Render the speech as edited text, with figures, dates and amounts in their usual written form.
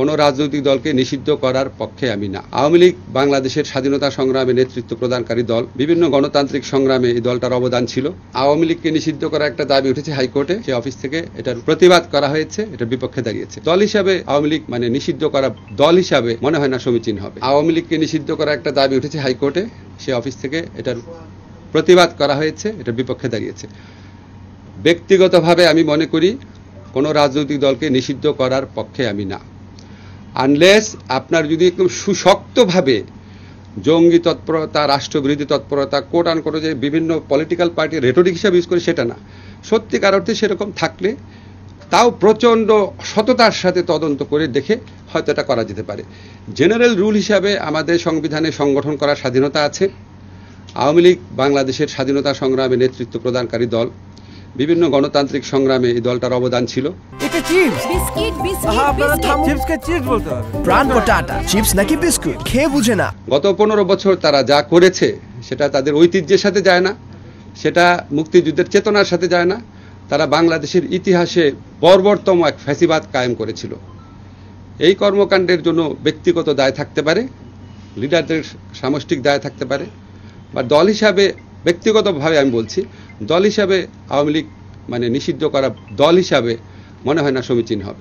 কোনো রাজনৈতিক দলকে নিষিদ্ধ করার পক্ষে আমি না। আওয়ামী লীগ বাংলাদেশের স্বাধীনতা সংগ্রামে নেতৃত্ব প্রদানকারী দল। বিভিন্ন গণতান্ত্রিক সংগ্রামে এই দলটার অবদান ছিল। আওয়ামী লীগকে নিষিদ্ধ করার একটা দাবি উঠেছে হাইকোর্টে, সে অফিস থেকে এটার প্রতিবাদ করা হয়েছে, এটার বিপক্ষে দাঁড়িয়েছে। দল হিসাবে আওয়ামী লীগ নিষিদ্ধ করা দল হিসাবে মনে হয় না সমীচীন হবে। আওয়ামী লীগকে নিষিদ্ধ করার একটা দাবি উঠেছে হাইকোর্টে, সে অফিস থেকে এটার প্রতিবাদ করা হয়েছে, এটার বিপক্ষে দাঁড়িয়েছে। ব্যক্তিগতভাবে আমি মনে করি কোনো রাজনৈতিক দলকে নিষিদ্ধ করার পক্ষে আমি না, আনলেস আপনার যদি একদম সুশক্তভাবে জঙ্গি তৎপরতা, রাষ্ট্রবিরোধী তৎপরতা, কোট আনকোট যে বিভিন্ন পলিটিক্যাল পার্টি রেটরিক হিসাবে ইউজ করে সেটা না, সত্যিকার অর্থে সেরকম থাকলে তাও প্রচণ্ড সততার সাথে তদন্ত করে দেখে হয়তো এটা করা যেতে পারে। জেনারেল রুল হিসাবে আমাদের সংবিধানে সংগঠন করার স্বাধীনতা আছে। আওয়ামী লীগ বাংলাদেশের স্বাধীনতা সংগ্রামে নেতৃত্ব প্রদানকারী দল। বিভিন্ন গণতান্ত্রিক সংগ্রামে এই দলটার অবদান ছিল। এটা চিপস, বিস্কিট, চিপসকে চিপস বলতে হবে। প্রাণ পটাটা চিপস নাকি বিস্কুট খেয়ে বুঝে না। গত 15 বছর তারা যা করেছে সেটা তাদের ঐতিহ্যের সাথে যায় না, সেটা মুক্তিযুদ্ধের চেতনার সাথে যায় না। তারা বাংলাদেশের ইতিহাসে বর্বরতম এক ফ্যাসিবাদ কায়েম করেছিল। এই কর্মকাণ্ডের জন্য ব্যক্তিগত দায় থাকতে পারে, লিডারদের সামষ্টিক দায় থাকতে পারে, বা দল হিসাবে ব্যক্তিগতভাবে আমি বলছি, দল হিসাবে আওয়ামী লীগ নিষিদ্ধ করা দল হিসাবে মনে হয় না সমীচীন হবে।